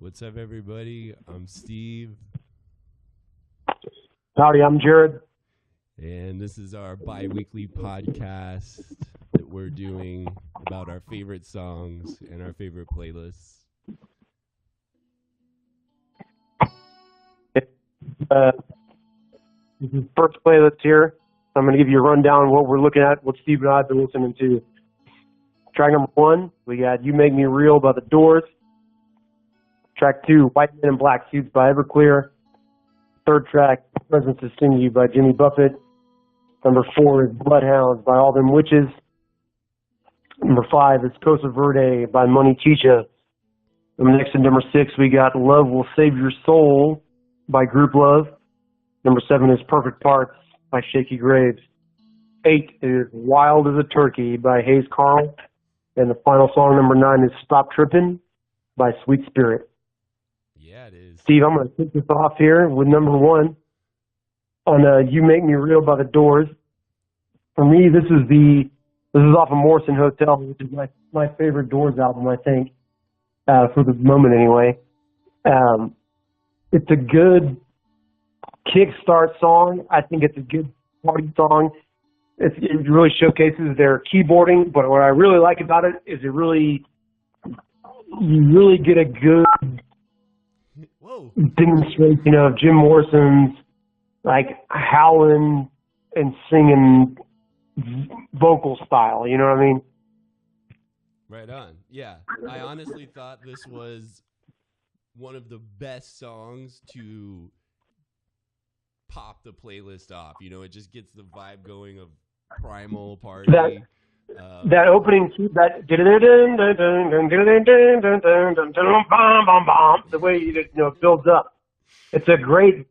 What's up, everybody? I'm Steve, Howdy, I'm Jared. and this is our bi-weekly podcast that we're doing about our favorite songs and our favorite playlists. This is first playlist here. I'm going to give you a rundown of what we're looking at, what Steve and I have been listening to. Track number 1, we got You Make Me Real by The Doors. Track 2, White Men in Black Suits by Everclear. Third track, Presence to Sing You by Jimmy Buffett. Number 4 is Bloodhounds by All Them Witches. Number 5 is Cosa Verde by Money Chicha. Next at number 6, we got Love Will Save Your Soul by Group Love. Number 7 is Perfect Parts by Shaky Graves. 8 is Wild as a Turkey by Hayes Carl. And the final song, number 9, is Stop Trippin' by Sweet Spirit. Yeah, it is. Steve, I'm going to kick this off here with number 1 on You Make Me Real by The Doors. For me, this is off of Morrison Hotel, which is my favorite Doors album, I think, for the moment anyway. It's a good kickstart song. I think it's a good party song. It really showcases their keyboarding, but what I really like about it is you really get a good demonstration of Jim Morrison's like howling and singing vocal style. You know what I mean? Right on. Yeah, I honestly thought this was one of the best songs to pop the playlist off. You know, it just gets the vibe going of Primal Party. That opening key, that the way it builds up. It's a great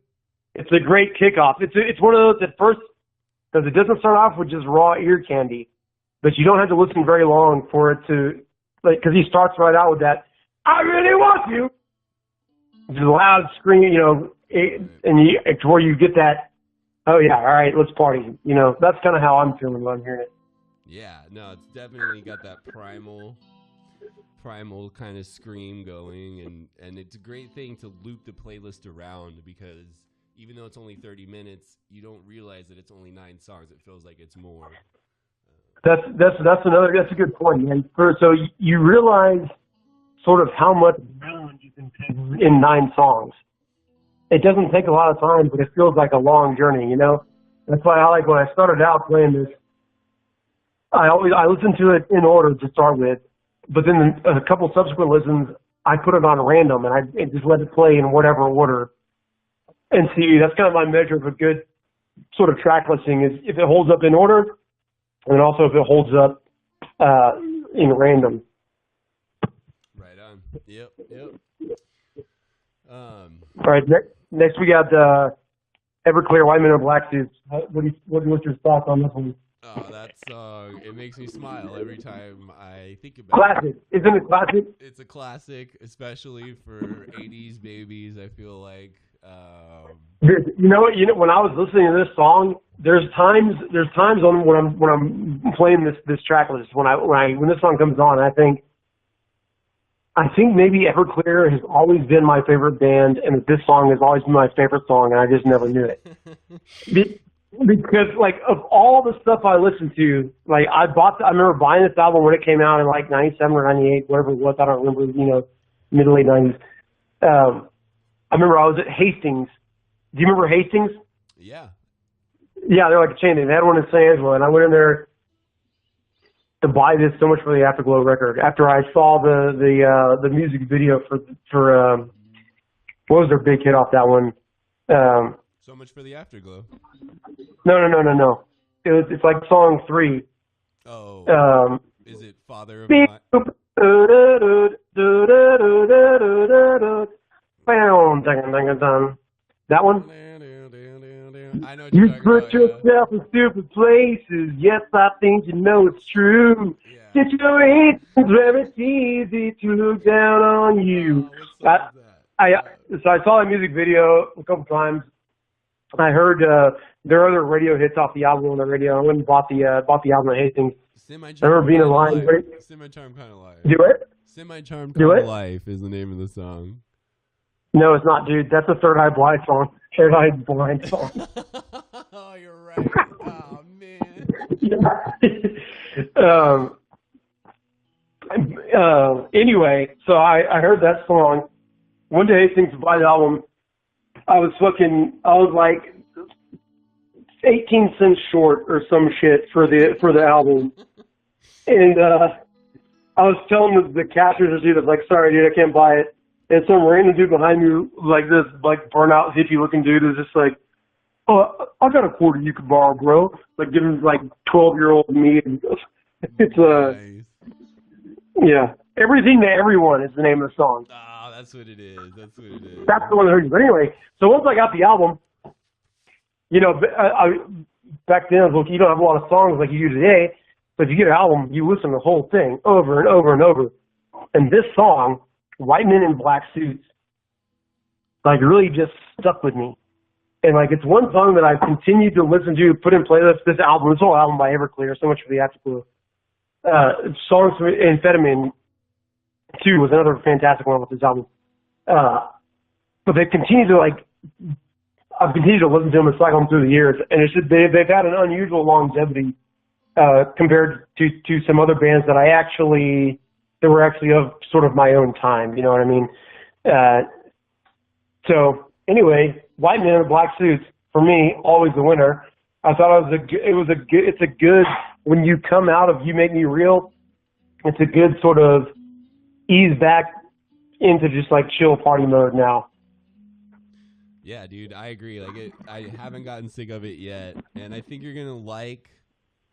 kickoff. It's one of those at first, because it doesn't start off with just raw ear candy, but you don't have to listen very long for it to, like, because he starts right out with that "I really want you," it's a loud scream, it's where you get that, oh yeah, all right, let's party. That's kind of how I'm feeling when I'm hearing it. Yeah, no, it's definitely got that primal kind of scream going, and it's a great thing to loop the playlist around, because even though it's only 30 minutes, you don't realize that it's only 9 songs. It feels like it's more. That's a good point, man. So you realize sort of how much ground you can take in 9 songs. It doesn't take a lot of time, but it feels like a long journey, That's why I like when I started out playing this, I listen to it in order to start with, but then a couple subsequent listens, I put it on random and I just let it play in whatever order. And see, that's kind of my measure of a good sort of track listing, is if it holds up in order, and also if it holds up in random. Right on. Yep. All right, next we got Everclear, White Men in Black Suits. What's your thoughts on this one? Oh, that song, it makes me smile every time I think about classic. it. Isn't it classic? It's a classic, especially for 80s babies, I feel like. When I was listening to this song, there's times on when I'm playing this track list, when this song comes on, I think maybe Everclear has always been my favorite band, and this song has always been my favorite song, and I just never knew it. Because, like, of all the stuff I listened to, like, I remember buying this album when it came out in, like, 97 or 98, whatever it was, I don't remember, mid to late 90s. I remember I was at Hastings. Do you remember Hastings? Yeah. Yeah, they're like a chain. They had one in San Angelo, and I went in there to buy this so much for the Afterglow record. After I saw the music video for what was their big hit off that one? So much for the Afterglow. No. It's like song 3. Oh. Is it Father of My... That one? I know what you're talking put about, yourself in stupid places. Yes, I think you know it's true. Yeah. Situations where it's easy to look down on you. So I saw the music video a couple times. I heard there are other radio hits off the album on the radio. I went and bought the album at Hastings. I remember being in line. Semi-Charmed Kind of Life. Do it? Semi-Charmed Kind of Life is the name of the song. No, it's not, dude. That's a Third Eye Blind song. Third Eye Blind song. Oh, you're right. Oh man. um, anyway, so I heard that song. One day, Things Blind album. I was like 18 cents short or some shit for the album, and I was telling the cashier dude, I was like, sorry, dude, I can't buy it. And some random dude behind me, like this, like burnout hippie looking dude, is just like, oh, I got a quarter you could borrow, bro. Like giving like 12-year-old me. It's Nice. yeah, Everything to Everyone is the name of the song. Ah, that's what it is. That's what it is. That's the one I heard. But anyway, so once I got the album, you know, back then I was like, you don't have a lot of songs like you do today. But if you get an album, you listen to the whole thing over and over and over. And this song, White Men in Black Suits, like really just stuck with me. And like it's one song that I've continued to listen to, put in playlists. This whole album by Everclear, so much for the Afterglow. Songs for Amphetamine 2 was another fantastic one with this album. But they continue to like, I've continued to listen to them and cycle them through the years, and it's just, they've had an unusual longevity compared to some other bands that that were actually of sort of my own time. You know what I mean? So anyway, White Men in Black Suits for me always the winner. I thought it's a good when you come out of You Make Me Real, it's a good sort of ease back into just like chill party mode now. Yeah, dude, I agree. Like, I haven't gotten sick of it yet, and I think you're gonna like.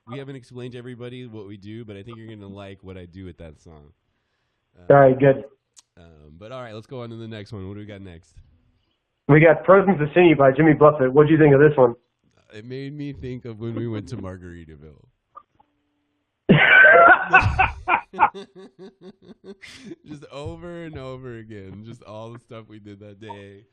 We haven't explained to everybody what we do, but I think you're gonna like what I do with that song. All right, good. But all right, let's go on to the next one. What do we got next? We got Presence of Sin by Jimmy Buffett. What do you think of this one? It made me think of when we went to Margaritaville. Just over and over again. Just all the stuff we did that day.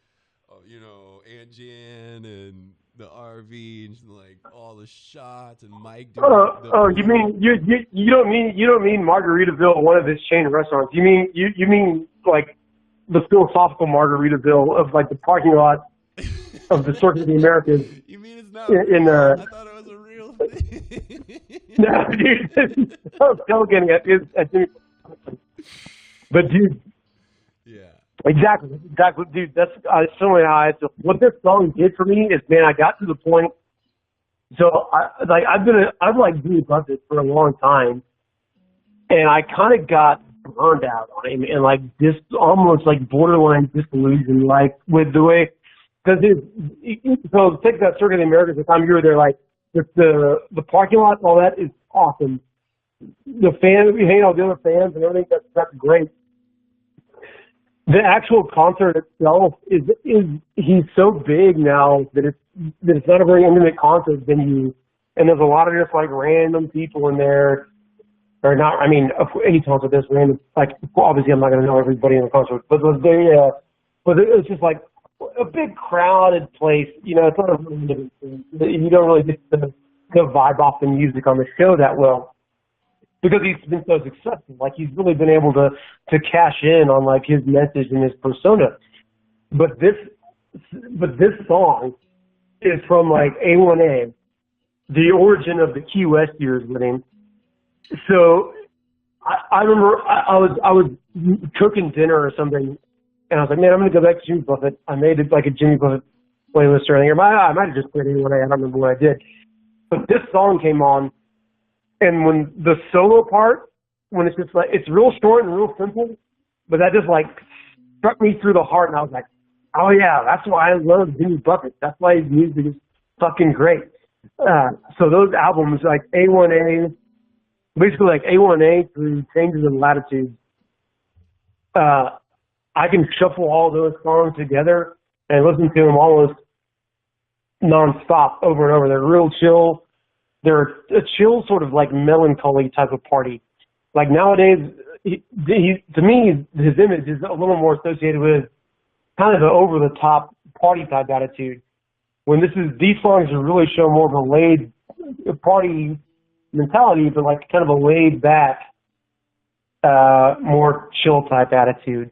You know, Aunt Jan and the RV and just like all the shots and Mike doing you mean you don't mean Margaritaville, one of his chain restaurants. You mean like the philosophical Margaritaville of like the parking lot of the Circuit of the Americas. You mean it's not real? I thought it was a real thing. No, dude. I'm still getting it. But dude. Yeah. Exactly, dude. That's similar how I feel. What this song did for me is, man, I got to the point. So I've liked Jimmy Buffett for a long time, and I kind of got burned out on him, and like this almost like borderline disillusion, like with the way, because so take that Circuit of the Americas. The time you were there, like the parking lot, and all that is awesome. The fans, we hang out with the other fans and everything. That's great. The actual concert itself is he's so big now that it's not a very intimate concert venue, and there's a lot of just like random people in there, or not. I mean, any concert there's random. Like obviously, I'm not going to know everybody in the concert, but it's just like a big crowded place. You know, it's not a really intimate thing. You don't really get the vibe off the music on the show that well. Because he's been so successful, like he's really been able to cash in on like his message and his persona. But this song is from like A1A, the origin of the Key West years with him. So I remember I was cooking dinner or something, and I was like, man, I'm gonna go back to Jimmy Buffett. I made it like a Jimmy Buffett playlist or anything. I might have just played A1A. I don't remember what I did. But this song came on. And when the solo part, when it's just like, it's real short and real simple, but that just like struck me through the heart, and I was like, oh yeah, that's why I love Jimmy Buffett. That's why his music is fucking great. So those albums, like A1A, basically like A1A through Changes in Latitude, I can shuffle all those songs together and listen to them almost nonstop over and over. They're real chill. They're a chill sort of like melancholy type of party. Like nowadays, to me, his image is a little more associated with kind of the over-the-top party type attitude. When these songs really show more of a laid party mentality, but like kind of a laid back, more chill type attitude.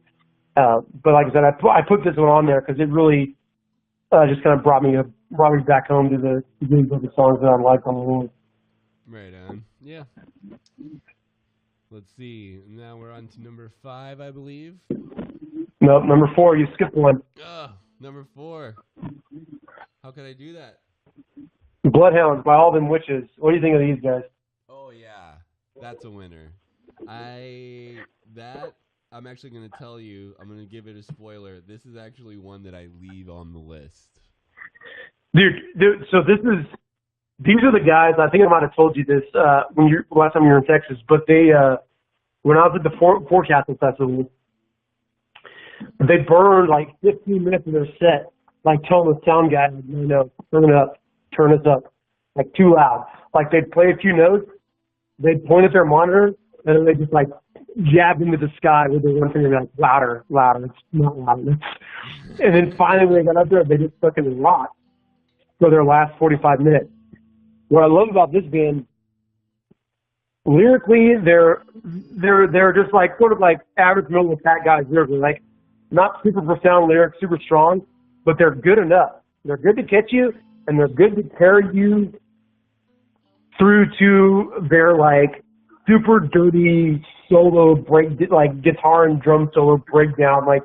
But like I said, I put this one on there because it really just kind of brought me back home to the beginnings of the songs that I like on the road. Right on. Yeah. Let's see. Now we're on to number 5, I believe. No, number 4. You skipped one. Number 4. How could I do that? Bloodhounds by All Them Witches. What do you think of these guys? Oh yeah, that's a winner. I'm actually going to tell you, I'm going to give it a spoiler. This is actually one that I leave on the list. Dude, so these are the guys, I think I might have told you this last time you were in Texas, but they, when I was at the Forecasting Festival, they burned like 15 minutes of their set, like telling the sound guy, no, turn us up, like too loud. Like they'd play a few notes, they'd point at their monitor, and then they just like jabbed into the sky with their one finger, like louder, it's not loud. And then finally when they got up there, they just fucking rocked for their last 45 minutes. What I love about this band, lyrically, they're just like sort of like average middle of the pack guys lyrically, like not super profound lyrics, super strong, but they're good enough. They're good to catch you, and they're good to carry you through to their like super dirty solo break, like guitar and drum solo breakdown, like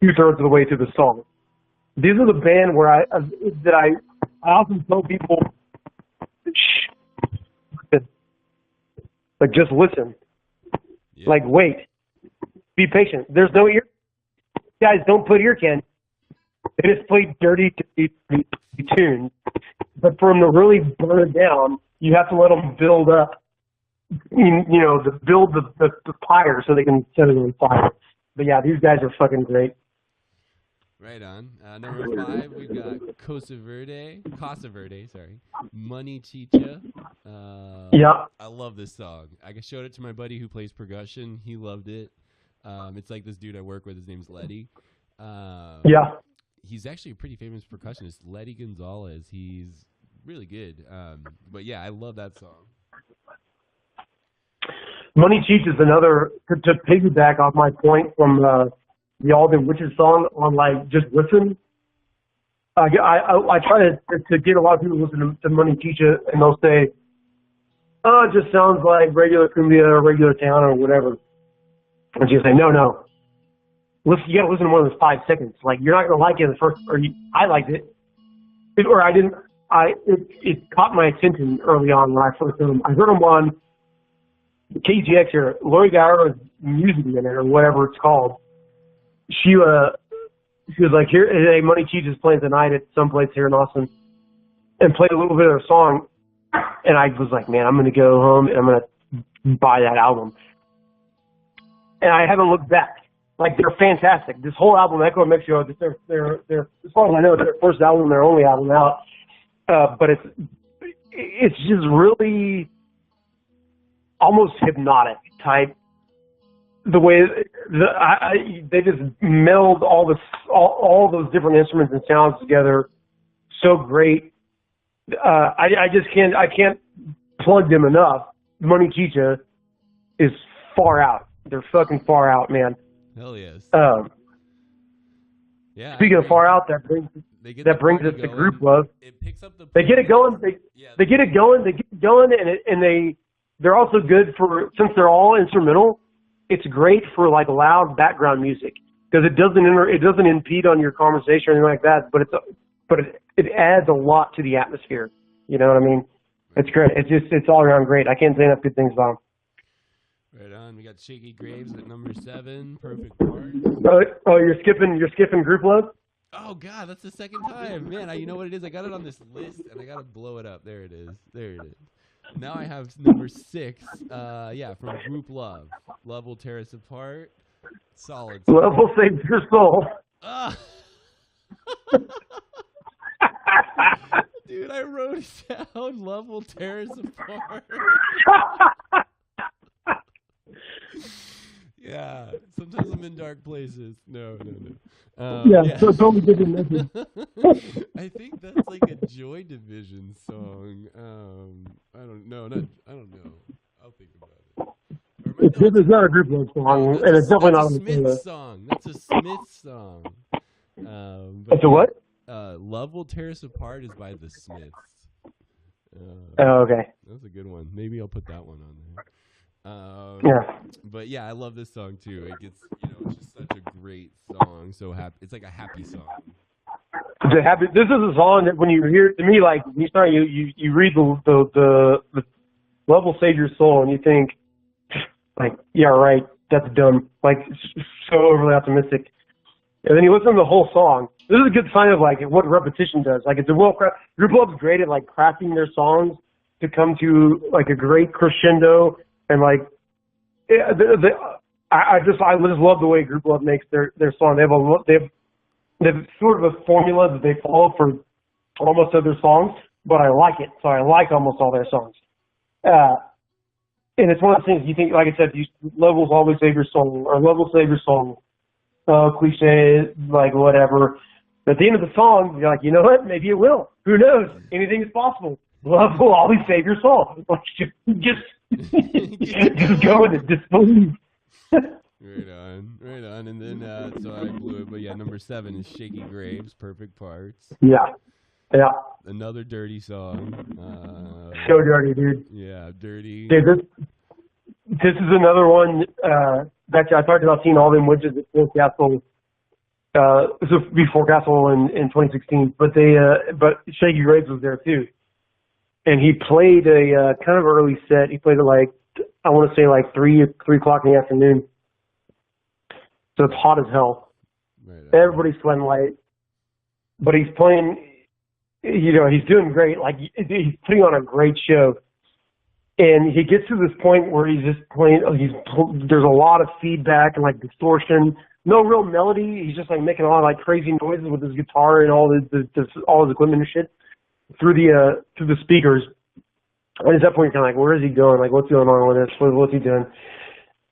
2/3 of the way through the song. These are the band where I often tell people, like just listen, like wait, be patient. There's no ear. Guys don't put ear cans. They just play dirty tunes. But for them to really burn it down, you have to let them build up, build the fire so they can set it on fire. But yeah, these guys are fucking great. Right on. Number 5, we've got Casa Verde, Money Chicha. Yeah. I love this song. I showed it to my buddy who plays percussion. He loved it. It's like this dude I work with. His name's Letty. Yeah. He's actually a pretty famous percussionist, Letty Gonzalez. He's really good. But yeah, I love that song. Money Cheech is another, to piggyback off my point from the All Them Witches song on like just listen. I try to get a lot of people to listen to Money Cheech, and they'll say, "Oh, it just sounds like regular cumbia or regular town or whatever." And you say, "No. Listen, you got to listen to more than 5 seconds. Like you're not gonna like it the first, I liked it, or I didn't. It caught my attention early on when I first heard them. I heard them on KGX here. Lori Gairo's Music Minute or whatever it's called. She was like, "Here, hey, Money Cheech is playing tonight at some place here in Austin," and played a little bit of their song. And I was like, "Man, I'm gonna go home and I'm gonna buy that album." And I haven't looked back. Like they're fantastic. This whole album, Echo of Mexico, they're as far as I know, it's their first album, their only album out. But it's just really almost hypnotic type. The way they just meld all those different instruments and sounds together so great. I can't plug them enough. Money Chicha is far out. They're fucking far out, man. Hell yes. Yeah. Speaking of far out, that brings us to Group Love. It picks up the. They get it going. They get it going, and they're also good for, since they're all instrumental. It's great for like loud background music because it doesn't impede on your conversation or anything like that. But it adds a lot to the atmosphere. You know what I mean? It's great. It's all around great. I can't say enough good things about them. Right on. We got Shaky Graves at number 7. Perfect Part. Oh, you're skipping Group Love? Oh God, that's the second time, man. You know what it is? I got it on this list and I gotta blow it up. There it is. Now I have number 6. From Group Love. Love Will Tear Us Apart. Solid. Love will save your soul. Dude, I wrote it down. Love Will Tear Us Apart. Yeah, sometimes I'm in dark places. No. So totally different message. I think that's like a Joy Division song. I don't know. I'll think about it. Or This is not a group love song, and it's definitely not on the Smith song. That's a Smith song. That's a what? Love Will Tear Us Apart is by the Smiths. Oh, okay. That's a good one. Maybe I'll put that one on there. Yeah. But yeah, I love this song too. It gets, it's just such a great song. So happy. It's like a happy song. This is a song that when you hear it, to me, like when you start, you read the Love Will Save Your Soul, and you think, like, yeah, right, that's dumb. Like, so overly optimistic. And then you listen to the whole song. This is a good sign of like what repetition does. Like, it's a group love's great at like crafting their songs to come to like a great crescendo, and like I just love the way Group Love makes their song. They have sort of a formula that they follow for almost all their songs, but I like it. So I like almost all their songs. And it's one of the things you think, like I said, Love Will Always Save Your Soul, or Love Will Save Your Soul. Cliche, like whatever. But at the end of the song, you're like, you know what? Maybe it will. Who knows? Anything is possible. Love will always save your soul. Like, just go with it. Just believe. Right on. And then, so I blew it. But yeah, number 7 is Shaky Graves, Perfect Parts. Yeah. Another Dirty song. So dirty, dude. Yeah, Dirty. Dude, this is another one that I talked about seeing all them witches at Fort Castle. This was before Castle in 2016, but Shaky Graves was there too, and he played a kind of early set. He played at I want to say 3:00 in the afternoon, so it's hot as hell. Right. Everybody's sweating light, but he's playing. He's doing great. Like, he's putting on a great show. And he gets to this point where he's just playing. There's a lot of feedback and like distortion. No real melody. He's just like making a lot of like crazy noises with his guitar and all all his equipment and shit through the speakers. And at that point, you're kind of like, where is he going? Like, what's going on with this? What's he doing?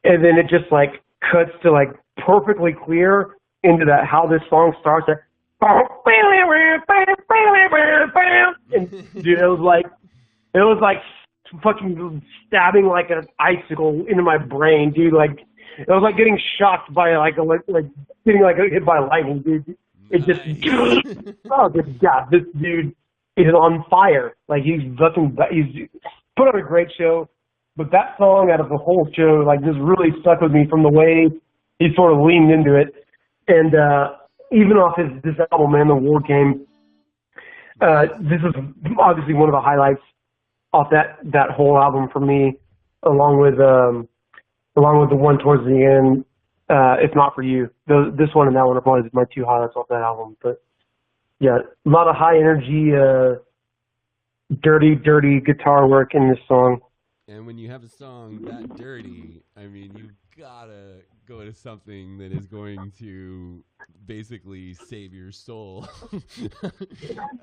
And then it just like cuts to like perfectly clear into that how this song starts. And dude, it was like fucking stabbing like an icicle into my brain, dude. Like, it was like getting shocked by like getting like hit by lightning, dude. It just oh good God, this dude is on fire. Like, he's put on a great show, but that song out of the whole show like just really stuck with me from the way he sort of leaned into it. And even off this album, Man, the War Came, this is obviously one of the highlights off that whole album for me, along with the one towards the end, If Not For You. This one and that one are probably my 2 highlights off that album. But yeah, a lot of high energy, dirty guitar work in this song. And when you have a song that dirty, I mean, you've gotta go to something that is going to basically save your soul.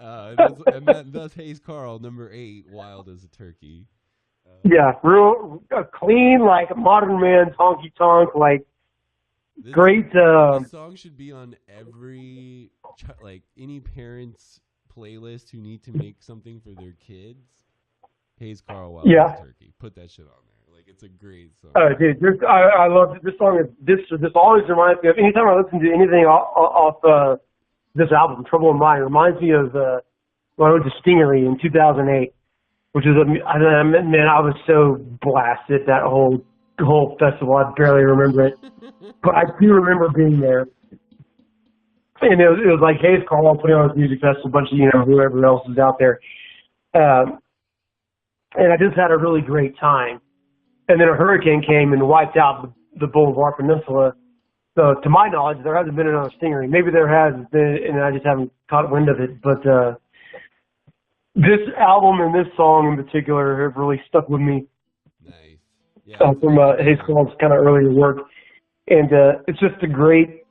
That's Hayes Carll, number 8, Wild as a Turkey. Yeah, real clean, like a modern man, honky tonk, like great. This song should be on every any parent's playlist who need to make something for their kids. Hayes Carll, Wild as a Turkey. Put that shit on there. Like, it's a great song. Dude, I love it. This song. This always reminds me of anytime I listen to anything off this album, Trouble in Mind. It reminds me of when I went to Stingery in 2008. Which is, man, I was so blasted that whole festival. I barely remember it, but I do remember being there. And it was like Hayes Carll putting on his music festival, a bunch of whoever else is out there, and I just had a really great time. And then a hurricane came and wiped out the Boulevard Peninsula. So, to my knowledge, there hasn't been another Stingery. Maybe there has been, and I just haven't caught wind of it, but. This album and this song in particular have really stuck with me. Nice. Yeah, from Hayes Carll's kind of earlier work. And it's just a great,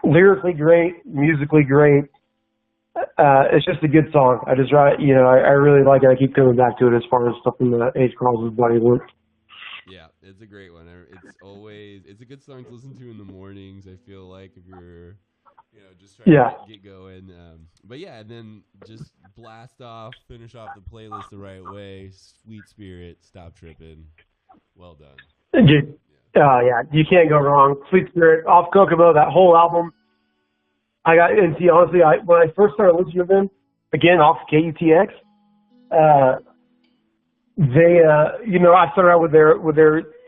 lyrically great, musically great. It's just a good song. I really like it. I keep coming back to it as far as stuff from Hayes Carll's body of work. Yeah, it's a great one. It's a good song to listen to in the mornings, I feel like, if you're... just trying to get going. But yeah, and then just blast off, finish off the playlist the right way. Sweet Spirit, Stop Tripping. well done. Yeah, you can't go wrong. Sweet Spirit, off Kokomo, that whole album. And see, honestly, when I first started listening to them, again, off KUTX, they, I started out with their,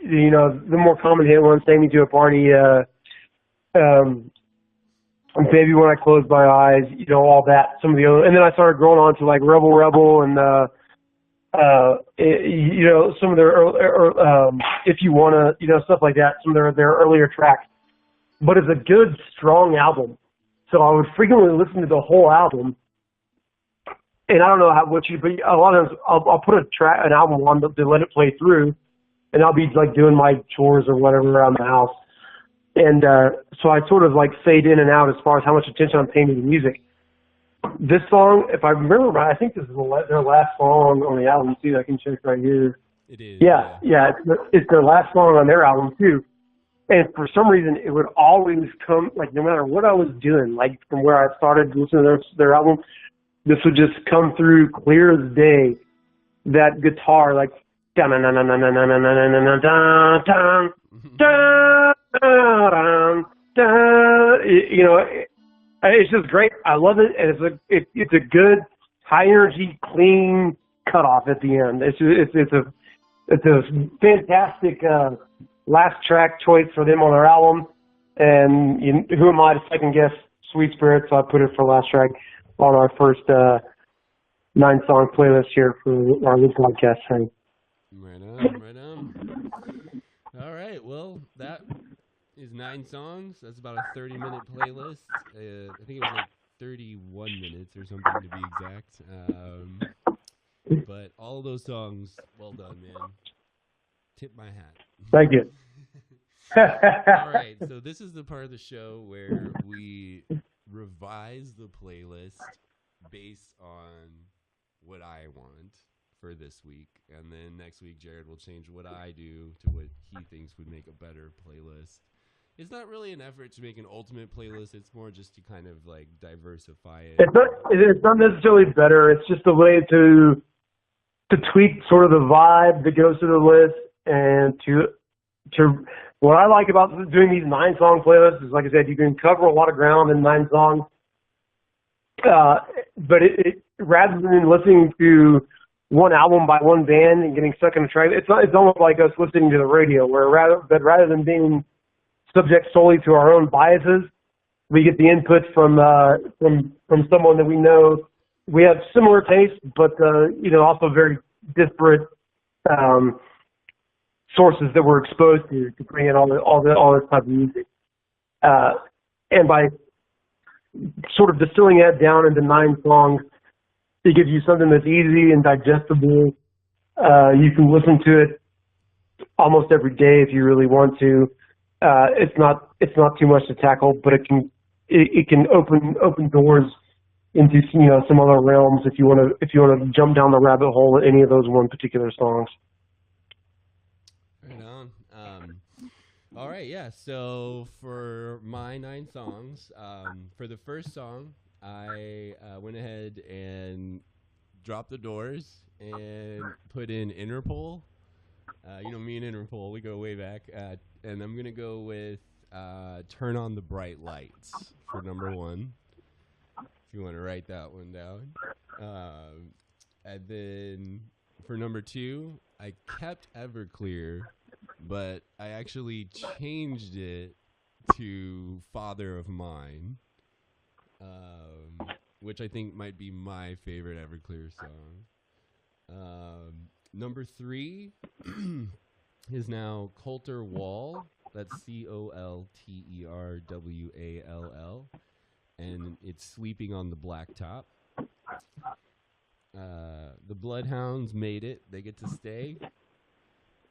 the more common hit ones, Take Me to a Party, Baby When I Close My Eyes, all that, some of the other, and then I started growing on to like Rebel Rebel and, some of their, If You Wanna, stuff like that, some of their earlier tracks. But it's a good, strong album. So I would frequently listen to the whole album. And I don't know but a lot of times I'll put an album on to let it play through, and I'll be like doing my chores or whatever around the house. And so I sort of like fade in and out as far as how much attention I'm paying to the music. This song, if I remember right, I think this is their last song on the album too. I can check right here. It is. Yeah. It's their last song on their album too. And for some reason, it would always come, like, no matter what I was doing, like, from where I started listening to their album, this would just come through clear as day. That guitar, like, it's just great. I love it, and it's a good, high energy, clean cutoff at the end. It's a fantastic last track choice for them on their album, and who am I to second guess Sweet Spirit? So I put it for last track on our first 9-song playlist here for our little podcast thing. Right on. All right, well, that is 9 songs. That's about a 30-minute playlist. I think it was like 31 minutes or something to be exact. But all of those songs, well done, man. Tip my hat. Thank you. All right, so this is the part of the show where we revise the playlist based on what I want for this week, and then next week Jared will change what I do to what he thinks would make a better playlist. It's not really an effort to make an ultimate playlist. It's more just to kind of like diversify it. It's not necessarily better. It's just a way to tweak sort of the vibe that goes to the list. And to what I like about doing these 9-song playlists is, like I said, you can cover a lot of ground in 9 songs. But it rather than listening to one album by one band and getting stuck in a track, it's almost like us listening to the radio, where rather than being subject solely to our own biases, we get the input from someone that we know. We have similar tastes, but also very disparate sources that we're exposed to bring in all this type of music. And by sort of distilling that down into 9 songs, it gives you something that's easy and digestible. You can listen to it almost every day if you really want to. It's not too much to tackle, but it can open doors into some other realms if you want to jump down the rabbit hole at any of those one particular songs. Right on. All right, yeah. So for my 9 songs, for the first song, I went ahead and dropped the Doors and put in Interpol. Me and Interpol, we go way back. And I'm going to go with Turn on the Bright Lights for number 1, if you want to write that one down. And then for number 2, I kept Everclear, but I actually changed it to Father of Mine, which I think might be my favorite Everclear song. Number 3 is now Colter Wall. That's COLTERWALL, and it's Sleeping on the Blacktop. The Bloodhounds made it. They get to stay.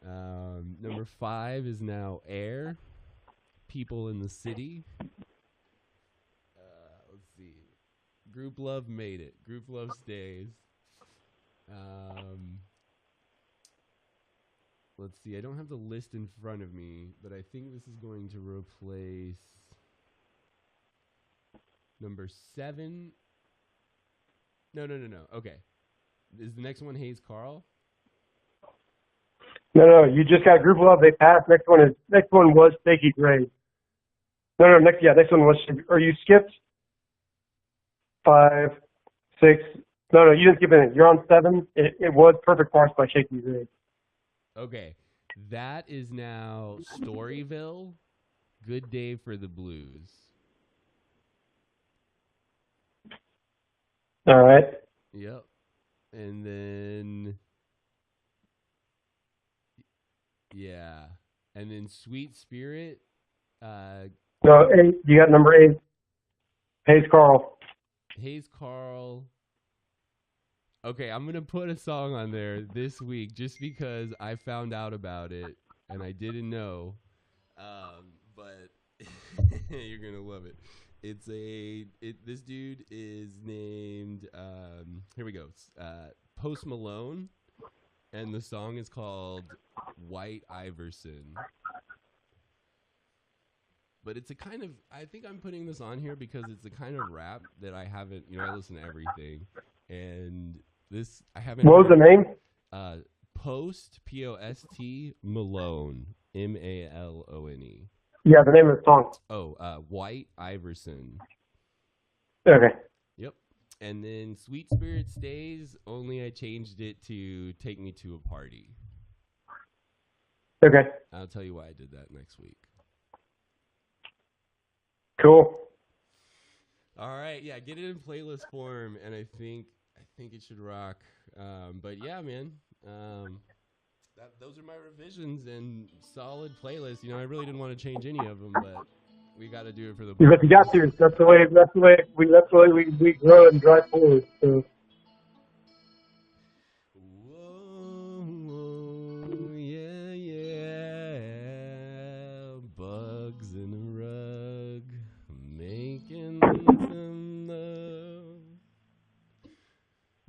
Number 5 is now Air, People in the City. Let's see. Group Love made it. Group Love stays. Let's see. I don't have the list in front of me, but I think this is going to replace number 7. No. Okay. Is the next one Hayes Carl? No, you just got group love. They passed. Next one was Shaky Grave. No, next one was, or you skipped 5, 6. No, you didn't skip anything. You're on 7. It was Perfect Farce by Shaky Grave. Okay, that is now Storyville. Good Day for the Blues. All right. Yep. And then, yeah. And then Sweet Spirit. No, 8. You got number 8. Hayes Carl. Hayes Carl. Okay, I'm going to put a song on there this week just because I found out about it and I didn't know. But you're going to love it. This dude is named, here we go, Post Malone, and the song is called White Iverson. But it's a kind of, I think I'm putting this on here because it's a kind of rap that I haven't, I listen to everything. And this, I haven't. What was the name? Post, P-O-S-T, Malone, M-A-L-O-N-E. Yeah, the name of the song. Oh, White Iverson. Okay. Yep. And then Sweet Spirit Stays, only I changed it to Take Me to a Party. Okay. I'll tell you why I did that next week. Cool. All right, yeah, get it in playlist form, and I think it should rock. But yeah, man, those are my revisions and solid playlists. I really didn't want to change any of them, but we got to do it for the. But you got to. That's the way we grow and drive forward. So. Whoa, yeah, bugs in a rug, making some love.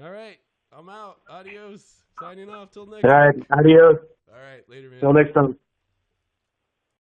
All right, I'm out. Adios. Signing off till next. All right, adios. All right, later, man. Till next time.